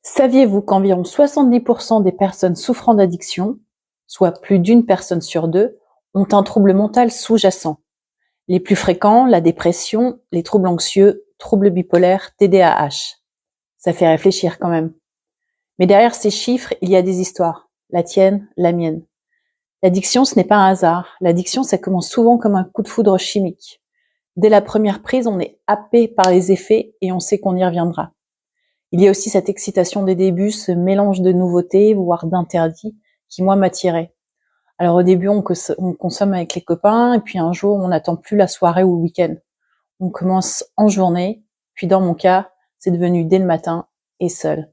Saviez-vous qu'environ 70% des personnes souffrant d'addiction, soit plus d'une personne sur deux, ont un trouble mental sous-jacent? Les plus fréquents, la dépression, les troubles anxieux, troubles bipolaires, TDAH. Ça fait réfléchir quand même. Mais derrière ces chiffres, il y a des histoires. La tienne, la mienne. L'addiction, ce n'est pas un hasard. L'addiction, ça commence souvent comme un coup de foudre chimique. Dès la première prise, on est happé par les effets et on sait qu'on y reviendra. Il y a aussi cette excitation des débuts, ce mélange de nouveautés, voire d'interdits, qui moi m'attirait. Alors au début, on consomme avec les copains, et puis un jour, on n'attend plus la soirée ou le week-end. On commence en journée, puis dans mon cas, c'est devenu dès le matin et seul.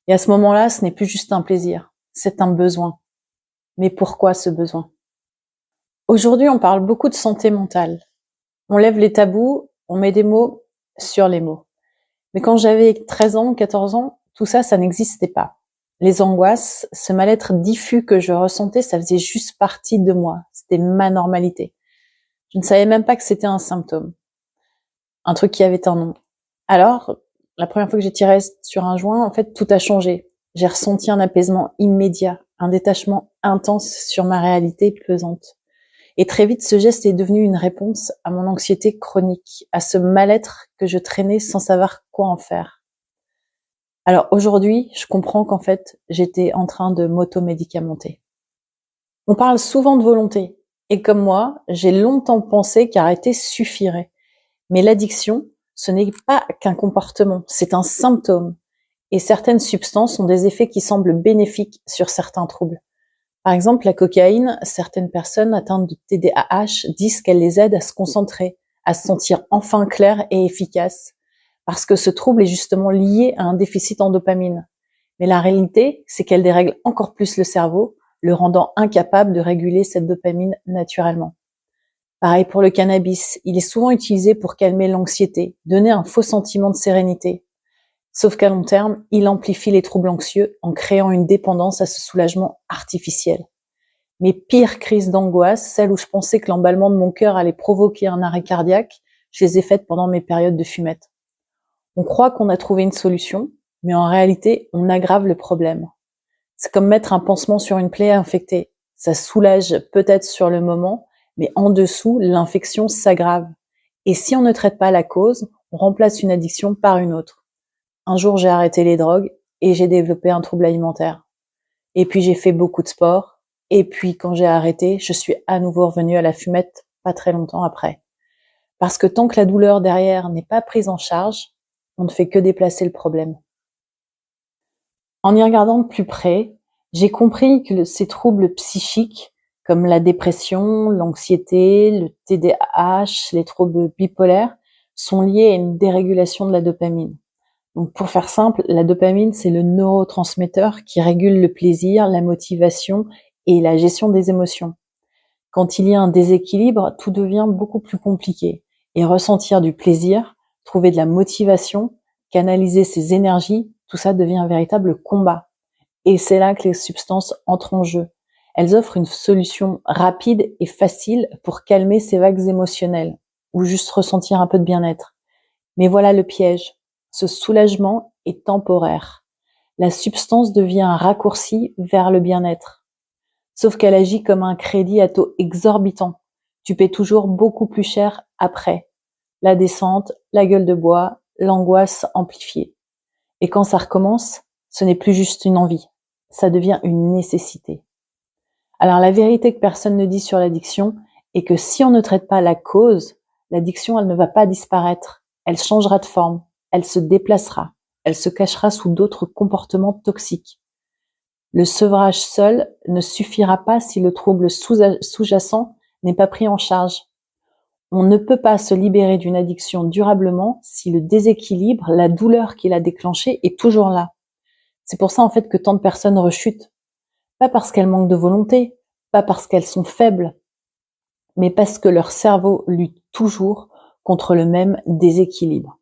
Et à ce moment-là, ce n'est plus juste un plaisir, c'est un besoin. Mais pourquoi ce besoin? Aujourd'hui, on parle beaucoup de santé mentale. On lève les tabous, on met des mots sur les mots. Mais quand j'avais 13 ans, 14 ans, tout ça, ça n'existait pas. Les angoisses, ce mal-être diffus que je ressentais, ça faisait juste partie de moi. C'était ma normalité. Je ne savais même pas que c'était un symptôme. Un truc qui avait un nom. Alors, la première fois que j'ai tiré sur un joint, en fait, tout a changé. J'ai ressenti un apaisement immédiat, un détachement intense sur ma réalité pesante. Et très vite, ce geste est devenu une réponse à mon anxiété chronique, à ce mal-être que je traînais sans savoir quoi en faire. Alors aujourd'hui, je comprends qu'en fait, j'étais en train de m'automédicamenter. On parle souvent de volonté. Et comme moi, j'ai longtemps pensé qu'arrêter suffirait. Mais l'addiction, ce n'est pas qu'un comportement, c'est un symptôme. Et certaines substances ont des effets qui semblent bénéfiques sur certains troubles. Par exemple, la cocaïne, certaines personnes atteintes de TDAH disent qu'elle les aide à se concentrer, à se sentir enfin claires et efficaces, parce que ce trouble est justement lié à un déficit en dopamine. Mais la réalité, c'est qu'elle dérègle encore plus le cerveau, le rendant incapable de réguler cette dopamine naturellement. Pareil pour le cannabis, il est souvent utilisé pour calmer l'anxiété, donner un faux sentiment de sérénité. Sauf qu'à long terme, il amplifie les troubles anxieux en créant une dépendance à ce soulagement artificiel. Mes pires crises d'angoisse, celles où je pensais que l'emballement de mon cœur allait provoquer un arrêt cardiaque, je les ai faites pendant mes périodes de fumette. On croit qu'on a trouvé une solution, mais en réalité, on aggrave le problème. C'est comme mettre un pansement sur une plaie infectée. Ça soulage peut-être sur le moment, mais en dessous, l'infection s'aggrave. Et si on ne traite pas la cause, on remplace une addiction par une autre. Un jour, j'ai arrêté les drogues et j'ai développé un trouble alimentaire. Et puis, j'ai fait beaucoup de sport. Et puis, quand j'ai arrêté, je suis à nouveau revenue à la fumette pas très longtemps après. Parce que tant que la douleur derrière n'est pas prise en charge, on ne fait que déplacer le problème. En y regardant de plus près, j'ai compris que ces troubles psychiques, comme la dépression, l'anxiété, le TDAH, les troubles bipolaires, sont liés à une dérégulation de la dopamine. Donc, pour faire simple, la dopamine, c'est le neurotransmetteur qui régule le plaisir, la motivation et la gestion des émotions. Quand il y a un déséquilibre, tout devient beaucoup plus compliqué. Et ressentir du plaisir, trouver de la motivation, canaliser ses énergies, tout ça devient un véritable combat. Et c'est là que les substances entrent en jeu. Elles offrent une solution rapide et facile pour calmer ces vagues émotionnelles ou juste ressentir un peu de bien-être. Mais voilà le piège. Ce soulagement est temporaire. La substance devient un raccourci vers le bien-être. Sauf qu'elle agit comme un crédit à taux exorbitant. Tu paies toujours beaucoup plus cher après. La descente, la gueule de bois, l'angoisse amplifiée. Et quand ça recommence, ce n'est plus juste une envie. Ça devient une nécessité. Alors la vérité que personne ne dit sur l'addiction est que si on ne traite pas la cause, l'addiction, elle ne va pas disparaître. Elle changera de forme. Elle se déplacera. Elle se cachera sous d'autres comportements toxiques. Le sevrage seul ne suffira pas si le trouble sous-jacent n'est pas pris en charge. On ne peut pas se libérer d'une addiction durablement si le déséquilibre, la douleur qui l'a déclenchée est toujours là. C'est pour ça en fait que tant de personnes rechutent. Pas parce qu'elles manquent de volonté, pas parce qu'elles sont faibles, mais parce que leur cerveau lutte toujours contre le même déséquilibre.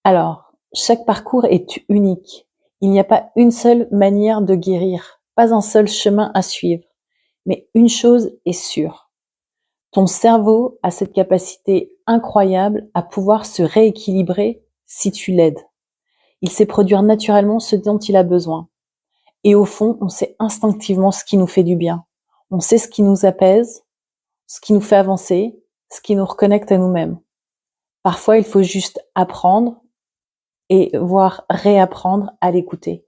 Alors, chaque parcours est unique. Il n'y a pas une seule manière de guérir, pas un seul chemin à suivre. Mais une chose est sûre. Ton cerveau a cette capacité incroyable à pouvoir se rééquilibrer si tu l'aides. Il sait produire naturellement ce dont il a besoin. Et au fond, on sait instinctivement ce qui nous fait du bien. On sait ce qui nous apaise, ce qui nous fait avancer, ce qui nous reconnecte à nous-mêmes. Parfois, il faut juste apprendre et voire réapprendre à l'écouter.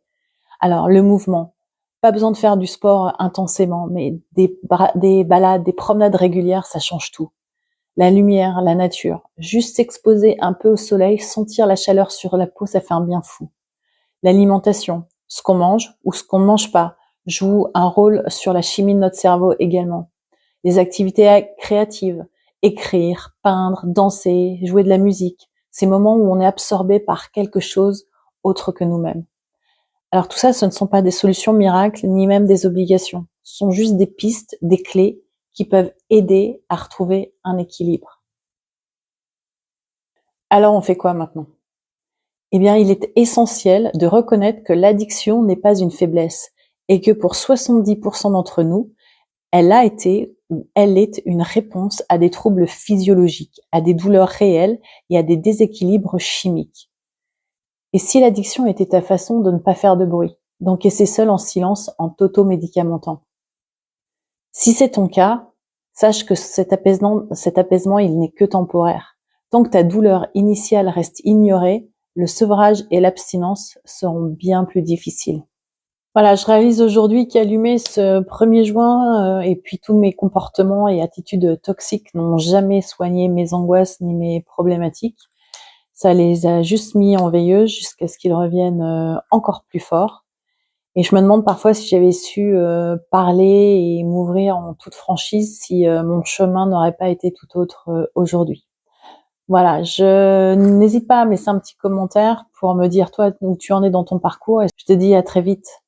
Alors, le mouvement. Pas besoin de faire du sport intensément, mais des balades, des promenades régulières, ça change tout. La lumière, la nature. Juste s'exposer un peu au soleil, sentir la chaleur sur la peau, ça fait un bien fou. L'alimentation, ce qu'on mange ou ce qu'on ne mange pas, joue un rôle sur la chimie de notre cerveau également. Les activités créatives, écrire, peindre, danser, jouer de la musique, ces moments où on est absorbé par quelque chose autre que nous-mêmes. Alors tout ça, ce ne sont pas des solutions miracles, ni même des obligations. Ce sont juste des pistes, des clés qui peuvent aider à retrouver un équilibre. Alors on fait quoi maintenant? Eh bien, il est essentiel de reconnaître que l'addiction n'est pas une faiblesse et que pour 70% d'entre nous, elle a été ou elle est une réponse à des troubles physiologiques, à des douleurs réelles et à des déséquilibres chimiques. Et si l'addiction était ta façon de ne pas faire de bruit, d'encaisser seul en silence en t'auto-médicamentant? Si c'est ton cas, sache que cet apaisement, il n'est que temporaire. Tant que ta douleur initiale reste ignorée, le sevrage et l'abstinence seront bien plus difficiles. Voilà, je réalise aujourd'hui qu'allumer ce 1er juin et puis tous mes comportements et attitudes toxiques n'ont jamais soigné mes angoisses ni mes problématiques. Ça les a juste mis en veilleuse jusqu'à ce qu'ils reviennent encore plus forts. Et je me demande parfois si j'avais su parler et m'ouvrir en toute franchise, si mon chemin n'aurait pas été tout autre aujourd'hui. Voilà, je n'hésite pas à me laisser un petit commentaire pour me dire toi où tu en es dans ton parcours et je te dis à très vite.